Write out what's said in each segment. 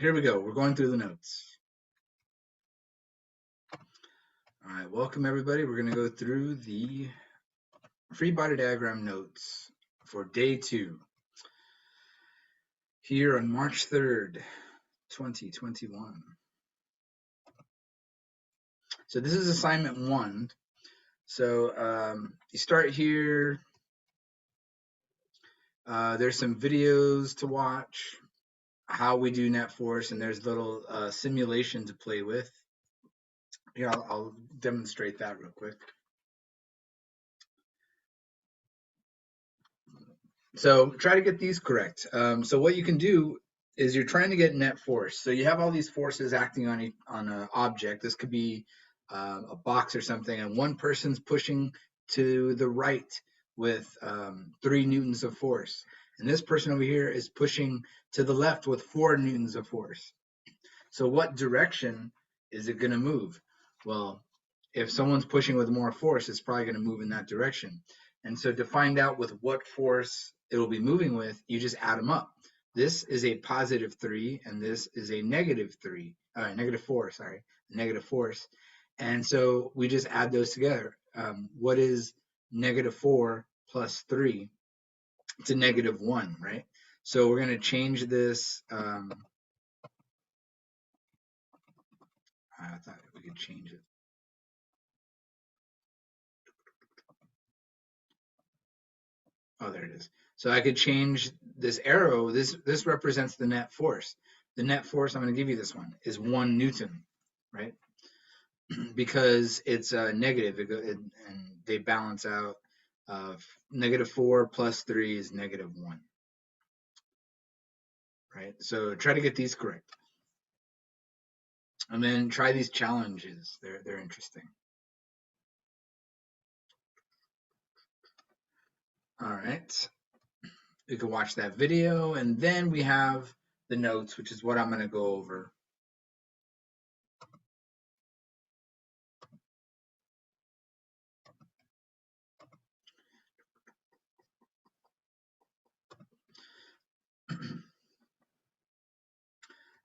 Here we go. We're going through the notes. All right, welcome everybody. We're going to go through the free body diagram notes for day 2 here on March 3rd, 2021. So this is assignment 1. So you start here. There's some videos to watch, how we do net force, and there's little simulation to play with. Here, I'll demonstrate that real quick. So try to get these correct. So what you can do is you're trying to get net force. So you have all these forces acting on an object. This could be a box or something, and one person's pushing to the right with 3 newtons of force. And this person over here is pushing to the left with 4 newtons of force. So what direction is it going to move? Well, if someone's pushing with more force, it's probably going to move in that direction. And so to find out with what force it will be moving with, you just add them up. This is a positive 3, and this is a negative 4, negative force. And so we just add those together. What is negative 4 plus 3? It's a negative 1, right? So we're going to change this. I thought we could change it. Oh, there it is. So I could change this arrow. This represents the net force. The net force, I'm going to give you this one, is 1 Newton, right? Because it's negative, and they balance out. Negative 4 plus 3 is negative 1, right? So try to get these correct. And then try these challenges. They're interesting. All right. You can watch that video, and then we have the notes, which is what I'm going to go over.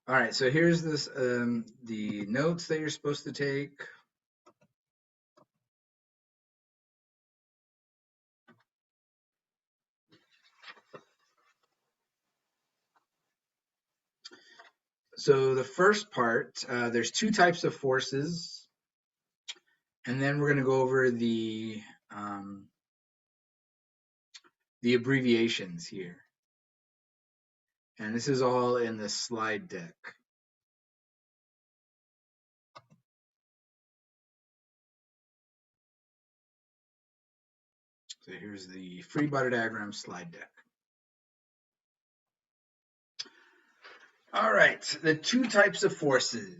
All right, so here's this the notes that you're supposed to take. So the first part, there's 2 types of forces, and then we're going to go over the abbreviations here. And this is all in the slide deck. So here's the free body diagram slide deck. All right, the 2 types of forces.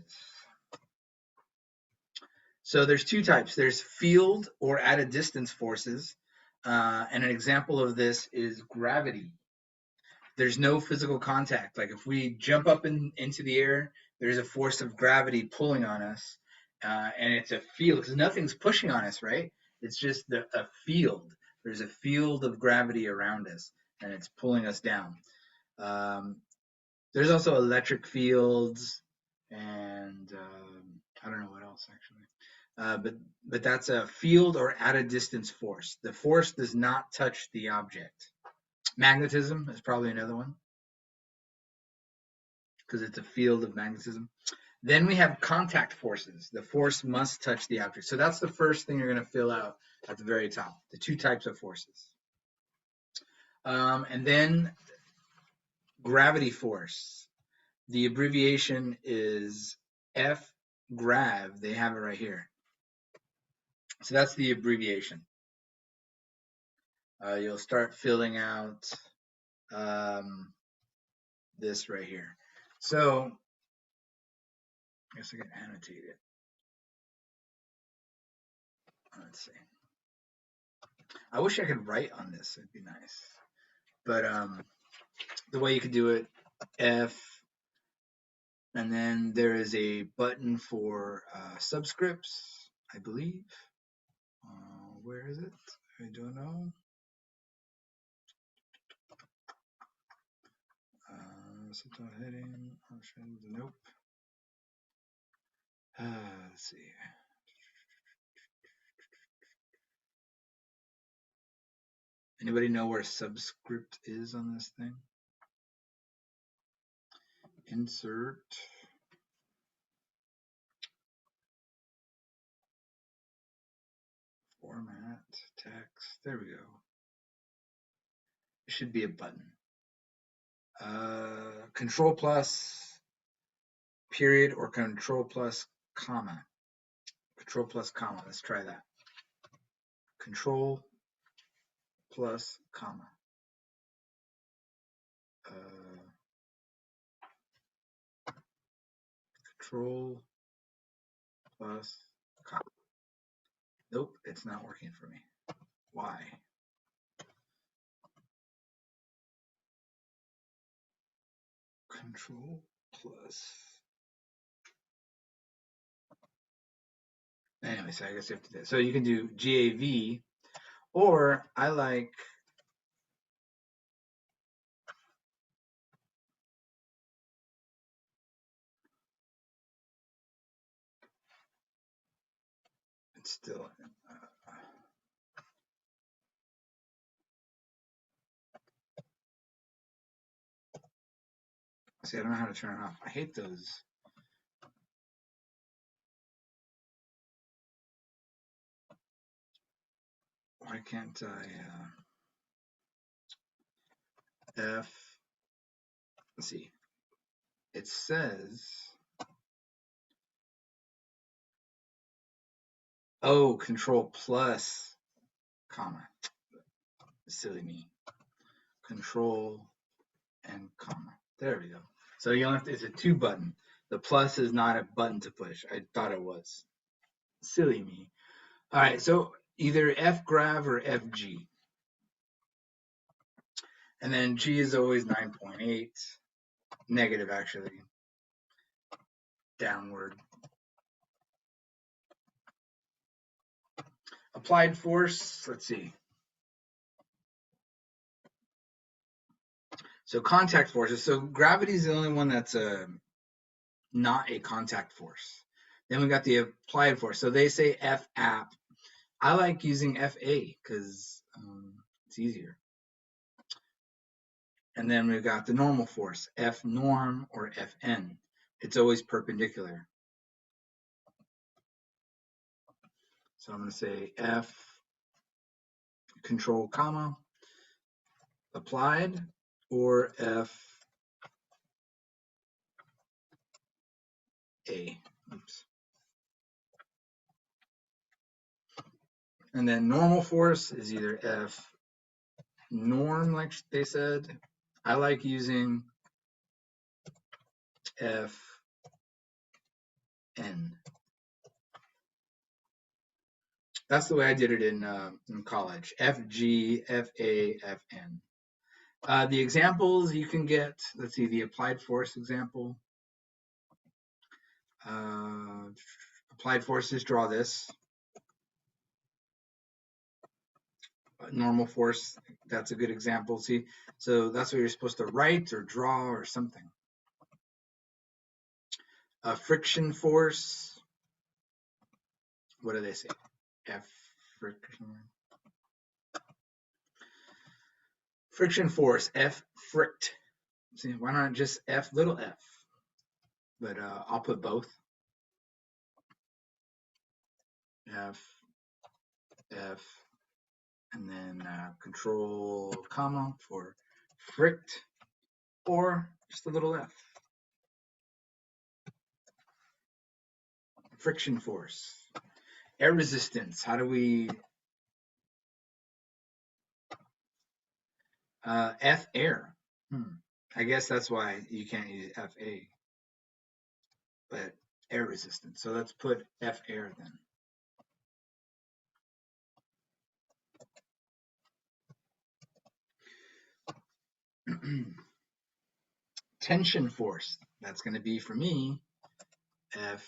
So there's 2 types. There's field or at a distance forces, and an example of this is gravity. There's no physical contact. Like if we jump up into the air, there's a force of gravity pulling on us, and it's a field because nothing's pushing on us, right? It's just a field. There's a field of gravity around us, and it's pulling us down. There's also electric fields, and I don't know what else actually. But that's a field or at a distance force. The force does not touch the object. Magnetism is probably another one because it's a field of magnetism. Then we have contact forces. The force must touch the object. So that's the first thing you're going to fill out at the very top, the 2 types of forces. And then gravity force. The abbreviation is F grav. They have it right here. So that's the abbreviation. You'll start filling out this right here. So I guess I can annotate it. Let's see. I wish I could write on this. It'd be nice. But the way you could do it, F, and then there is a button for subscripts, I believe. Where is it? I don't know. Versatile heading, options, nope. Let's see. Anybody know where subscript is on this thing? Insert. Format, text, there we go. It should be a button. Control plus period or control plus comma. Control plus comma, let's try that. Control plus comma. Control plus comma. Nope, it's not working for me. Why? Control plus. Anyway, so I guess you have to do that. So you can do GAV, or I like it's still. See, I don't know how to turn it off. I hate those. Why can't I? F. Let's see. It says. Oh, control plus, comma. Silly me. Control and comma. There we go. So you only have to, it's a 2 button. The plus is not a button to push. I thought it was. Silly me. All right, so either fgrav or fg. And then g is always 9.8. Negative, actually. Downward. Applied force, let's see. So contact forces. So gravity is the only one that's not a contact force. Then we got the applied force. So they say F app. I like using FA because it's easier. And then we've got the normal force, F norm or Fn. It's always perpendicular. So I'm going to say F control comma applied or F A. Oops. And then normal force is either F norm, like they said. I like using F N. That's the way I did it in college. FG, FA, FN. The examples you can get, let's see, the applied force example. Applied forces, draw this. Normal force, that's a good example. See, so that's what you're supposed to write or draw or something. Friction force, what do they say? F friction. Friction force, F frict. See, why not just F little f? But I'll put both. F, F, and then control comma for frict, or just a little f. Friction force. Air resistance, how do we... F air. I guess that's why you can't use FA. But air resistance. So let's put F air then. Tension force. That's going to be for me FT.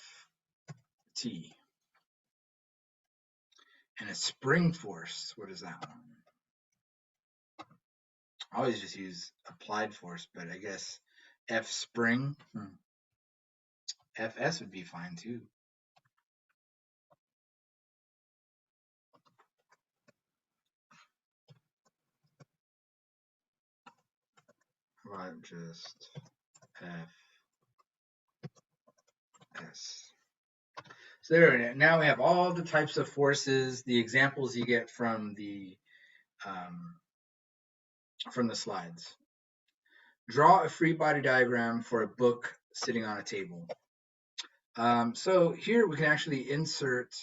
And a spring force. What is that one? I always just use applied force, but I guess F spring. FS would be fine too. How about just FS? So there, now we have all the types of forces, the examples you get from the slides. Draw a free body diagram for a book sitting on a table. So here we can actually insert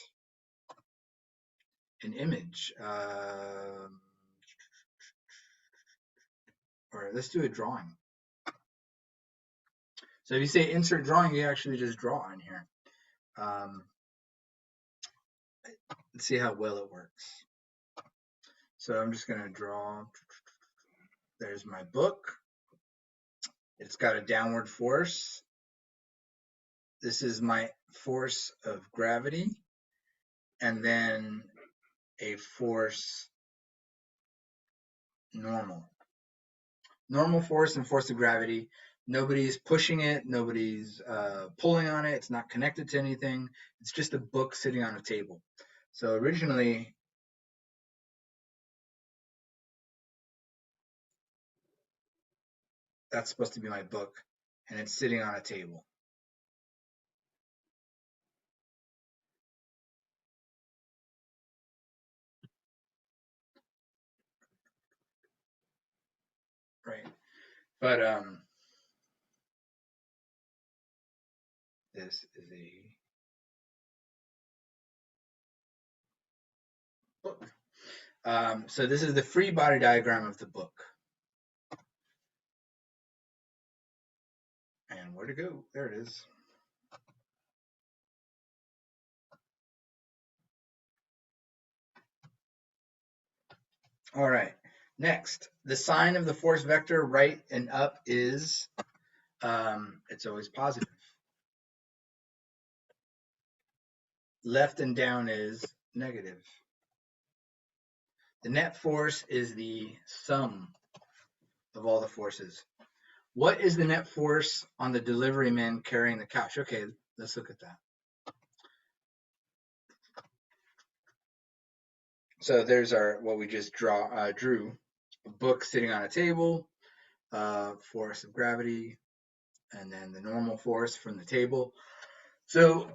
an image. Or let's do a drawing. So if you say insert drawing, you actually just draw in here. Let's see how well it works. So I'm just going to draw. There's my book. It's got a downward force. This is my force of gravity. And then a force normal. Normal force and force of gravity. Nobody's pushing it. Nobody's pulling on it. It's not connected to anything. It's just a book sitting on a table. So originally, that's supposed to be my book, and it's sitting on a table. Right. But this is a book. So this is the free body diagram of the book. And where to go? There it is. All right. Next, the sign of the force vector right and up is, it's always positive. Left and down is negative. The net force is the sum of all the forces. What is the net force on the delivery man carrying the couch? Okay, let's look at that. So there's our what we just drew. A book sitting on a table, force of gravity, and then the normal force from the table. So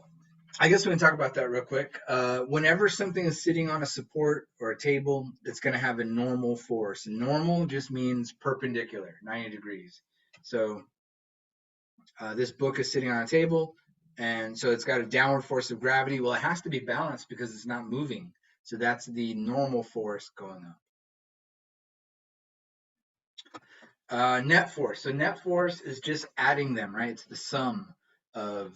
I guess we can talk about that real quick. Whenever something is sitting on a support or a table, it's going to have a normal force. And normal just means perpendicular, 90 degrees. So this book is sitting on a table, and so it's got a downward force of gravity. Well, it has to be balanced because it's not moving. So that's the normal force going up. Net force. So net force is just adding them, right? It's the sum of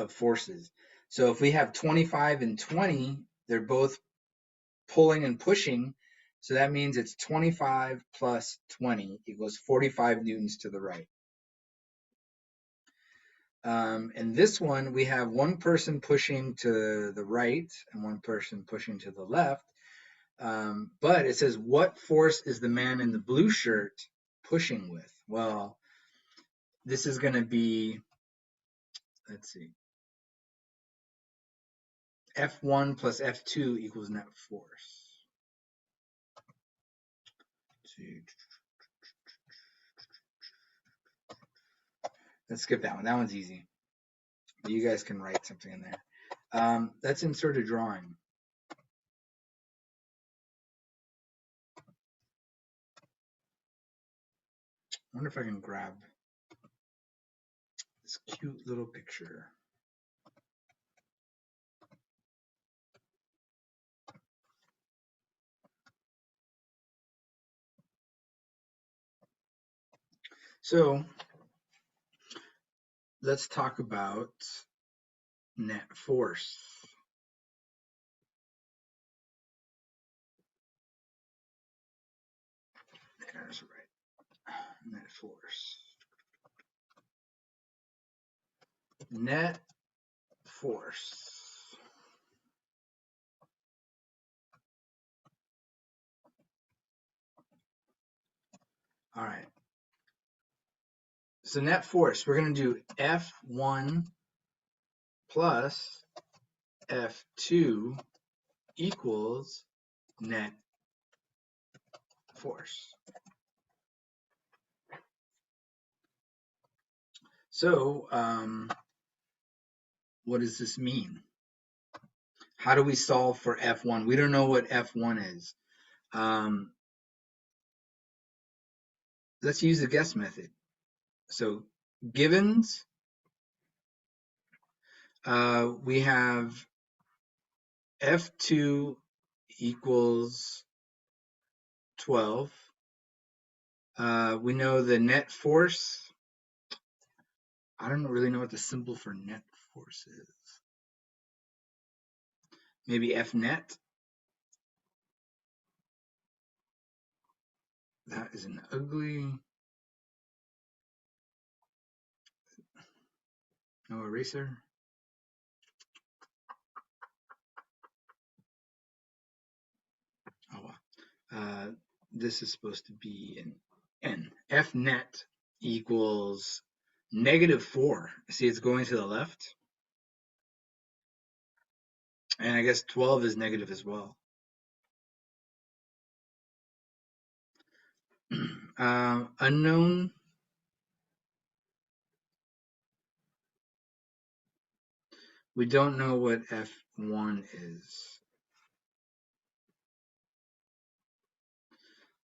forces. So if we have 25 and 20, they're both pulling and pushing. So that means it's 25 plus 20 equals 45 newtons to the right. In this one, we have one person pushing to the right and one person pushing to the left. But it says, what force is the man in the blue shirt pushing with? Well, this is going to be, let's see, F1 plus F2 equals net force. Let's skip that one. That one's easy. You guys can write something in there. Let's insert a drawing. I wonder if I can grab this cute little picture. So let's talk about net force. There's right. Net force. Net force. All right. So net force, we're going to do F1 plus F2 equals net force. So what does this mean? How do we solve for F1? We don't know what F1 is. Let's use the guess method. So givens, we have F2 equals 12. We know the net force. I don't really know what the symbol for net force is. Maybe F net. That is an ugly. No eraser. Oh well. This is supposed to be an N. F net equals -4. See, it's going to the left. And I guess 12 is negative as well. Unknown. We don't know what F1 is.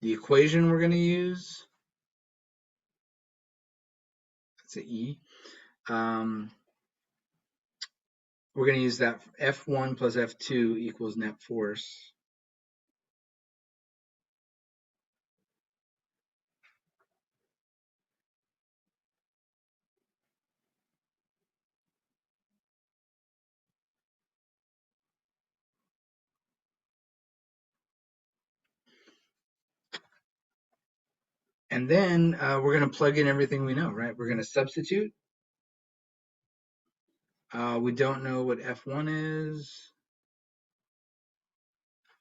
The equation we're going to use, that's an E. We're going to use that F1 plus F2 equals net force. And then we're going to plug in everything we know, right? We're going to substitute. We don't know what F1 is.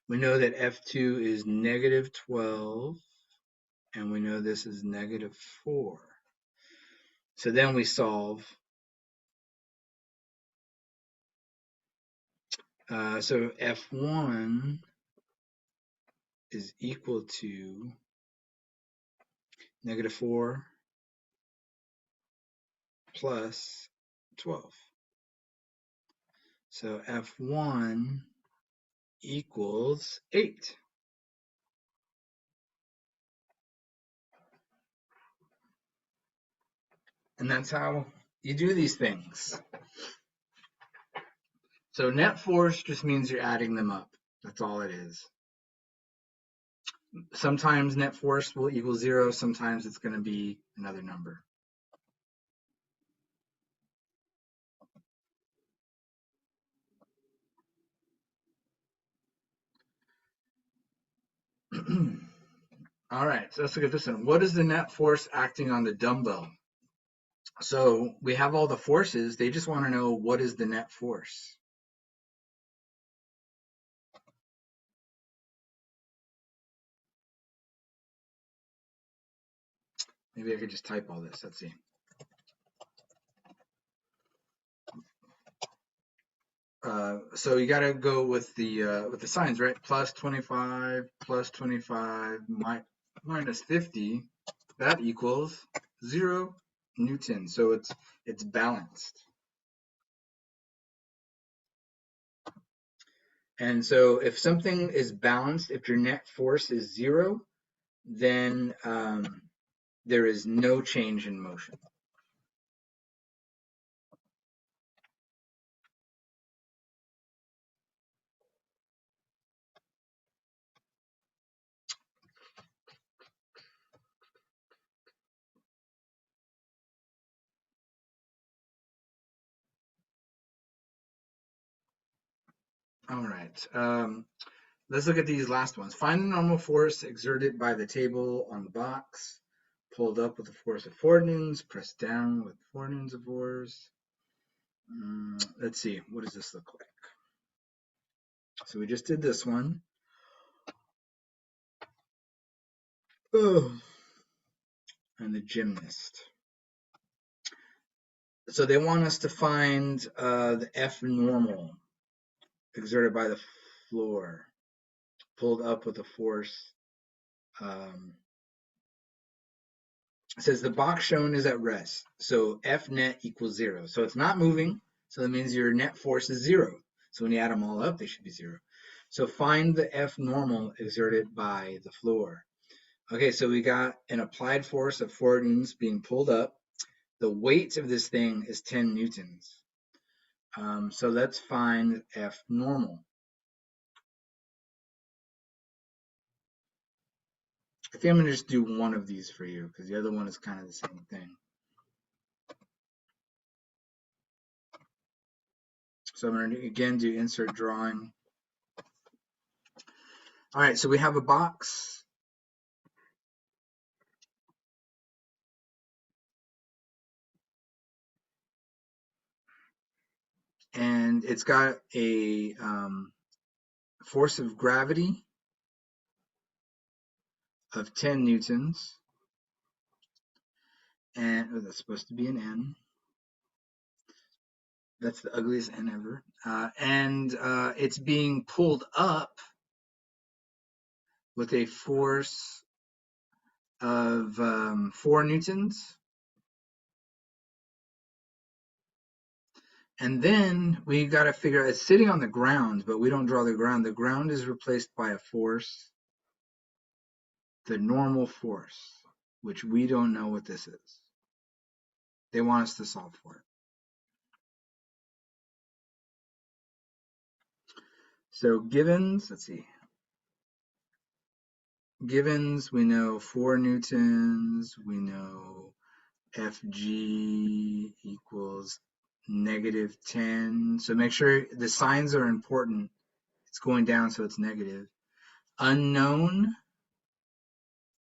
We know that F2 is -12, and we know this is -4. So then we solve. So F1 is equal to -4 plus 12. So F1 equals 8. And that's how you do these things. So net force just means you're adding them up. That's all it is. Sometimes net force will equal 0. Sometimes it's going to be another number. All right, so let's look at this one. What is the net force acting on the dumbbell? So we have all the forces. They just want to know what is the net force. Maybe I could just type all this. Let's see. So you got to go with the signs, right? Plus 25, plus 25, minus 50. That equals 0 Newton. So it's balanced. And so if something is balanced, if your net force is 0, then there is no change in motion. All right. Let's look at these last ones. Find the normal force exerted by the table on the box. Pulled up with the force of 4 newtons. Pressed down with 4 newtons of force. Let's see. What does this look like? So we just did this one. Oh. And the gymnast. So they want us to find the F normal exerted by the floor, pulled up with a force. It says the box shown is at rest. So F net equals 0. So it's not moving. So that means your net force is 0. So when you add them all up, they should be 0. So find the F normal exerted by the floor. Okay, so we got an applied force of 4 newtons being pulled up. The weight of this thing is 10 newtons. So let's find F normal. I think I'm going to just do one of these for you because the other one is kind of the same thing. So I'm going to again do insert drawing. All right, so we have a box. And it's got a force of gravity of 10 newtons. And oh, that's supposed to be an N. That's the ugliest N ever. And it's being pulled up with a force of 4 newtons. And then we got to figure out, it's sitting on the ground, but we don't draw the ground. The ground is replaced by a force, the normal force, which we don't know what this is. They want us to solve for it. So givens, let's see. Givens, we know 4 newtons, we know Fg equals -10. So make sure the signs are important. It's going down, so it's negative. Unknown,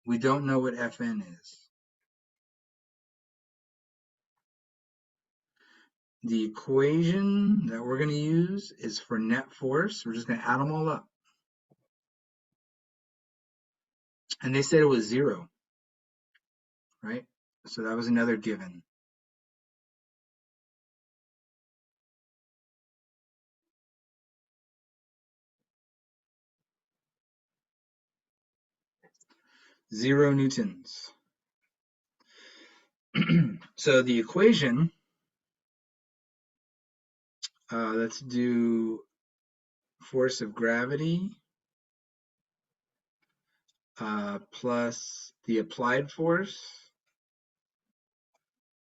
we don't know what Fn is. The equation that we're going to use is for net force. We're just going to add them all up. And they said it was 0, right? So that was another given. Zero newtons. So the equation, let's do force of gravity plus the applied force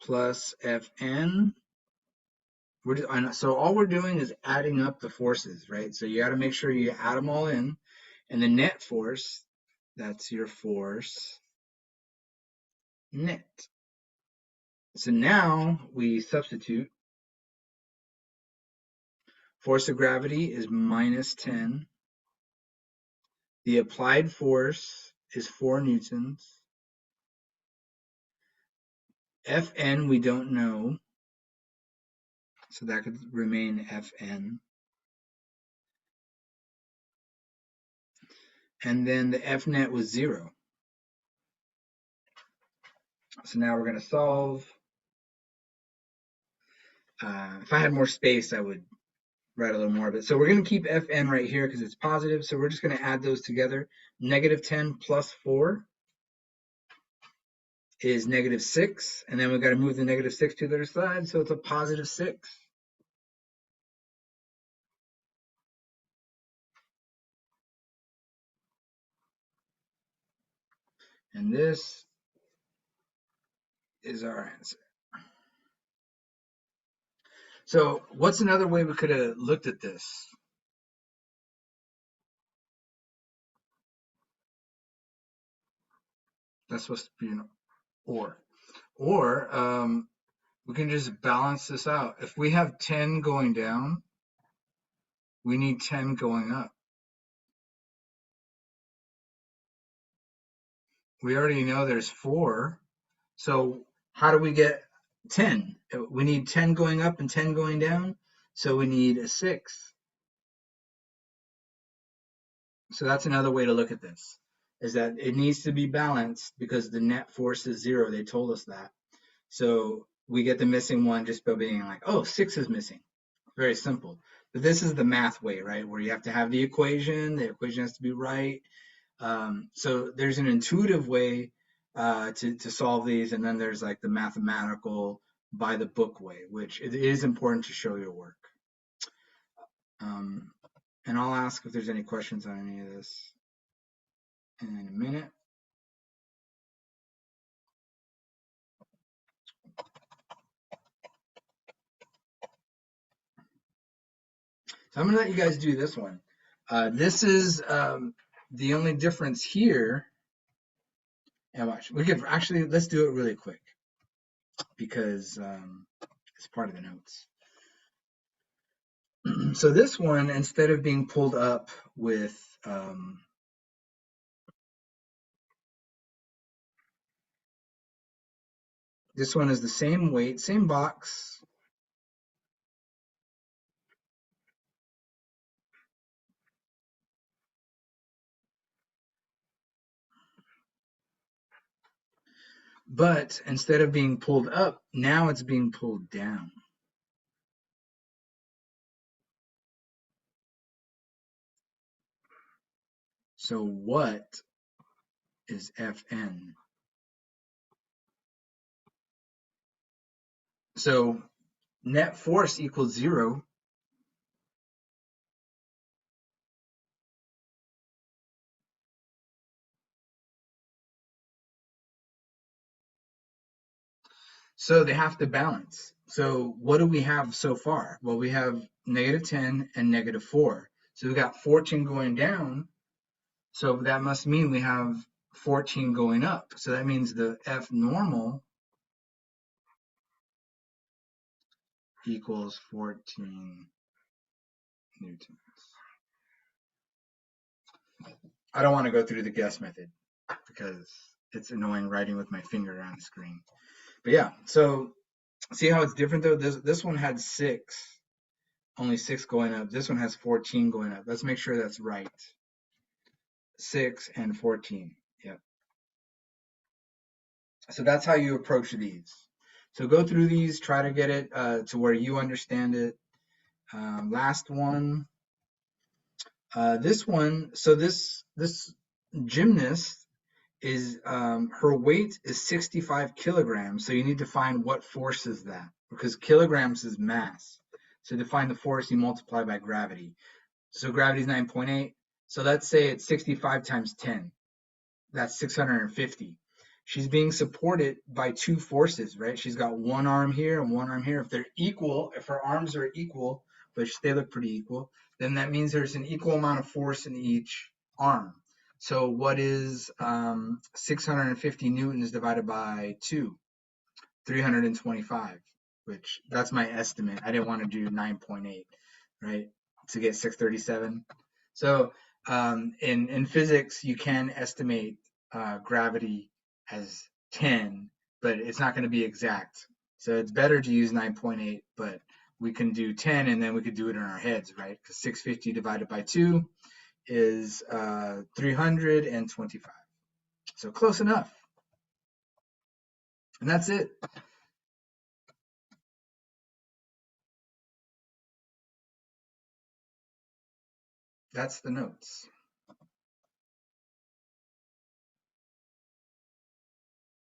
plus Fn. So all we're doing is adding up the forces, right? So you got to make sure you add them all in. And the net force, that's your force net. So now we substitute. Force of gravity is -10. The applied force is 4 newtons. Fn we don't know, so that could remain Fn. And then the F net was 0. So now we're going to solve. If I had more space, I would write a little more of it. So we're going to keep Fn right here because it's positive. So we're just going to add those together. -10 plus 4 is -6. And then we've got to move the -6 to the other side. So it's a +6. And this is our answer. So what's another way we could have looked at this? That's supposed to be an or. Or we can just balance this out. If we have 10 going down, we need 10 going up. We already know there's 4. So how do we get 10? We need 10 going up and 10 going down. So we need a 6. So that's another way to look at this, is that it needs to be balanced because the net force is 0. They told us that. So we get the missing one just by being like, oh, 6 is missing. Very simple. But this is the math way, right? Where you have to have the equation has to be right. So there's an intuitive way to solve these, and then there's like the mathematical by the book way, which it is important to show your work. Um, and I'll ask if there's any questions on any of this in a minute. So I'm gonna let you guys do this one. This is the only difference here. And watch, we could actually, let's do it really quick because it's part of the notes. So this one, instead of being pulled up with this one is the same weight, same box. But instead of being pulled up, now it's being pulled down. So what is Fn? So net force equals 0. So they have to balance. So what do we have so far? Well, we have -10 and -4. So we got 14 going down. So that must mean we have 14 going up. So that means the F normal equals 14 newtons. I don't want to go through the guess method because it's annoying writing with my finger on the screen. But yeah, so see how it's different though? This one had 6, only 6 going up. This one has 14 going up. Let's make sure that's right. 6 and 14. Yep. So that's how you approach these. So go through these, try to get it to where you understand it. Last one. This one, so this gymnast is her weight is 65 kilograms. So you need to find what force is that, because kilograms is mass. So to find the force, you multiply by gravity. So gravity is 9.8. So let's say it's 65 times 10. That's 650. She's being supported by 2 forces, right? She's got one arm here and one arm here. If they're equal, if her arms are equal, which they look pretty equal, then that means there's an equal amount of force in each arm. So what is 650 newtons divided by 2? 325, which that's my estimate. I didn't want to do 9.8, right, to get 637. So in physics, you can estimate gravity as 10, but it's not going to be exact. So it's better to use 9.8, but we can do 10 and then we could do it in our heads, right? Because 650 divided by 2 is 325. So close enough. And that's it. That's the notes.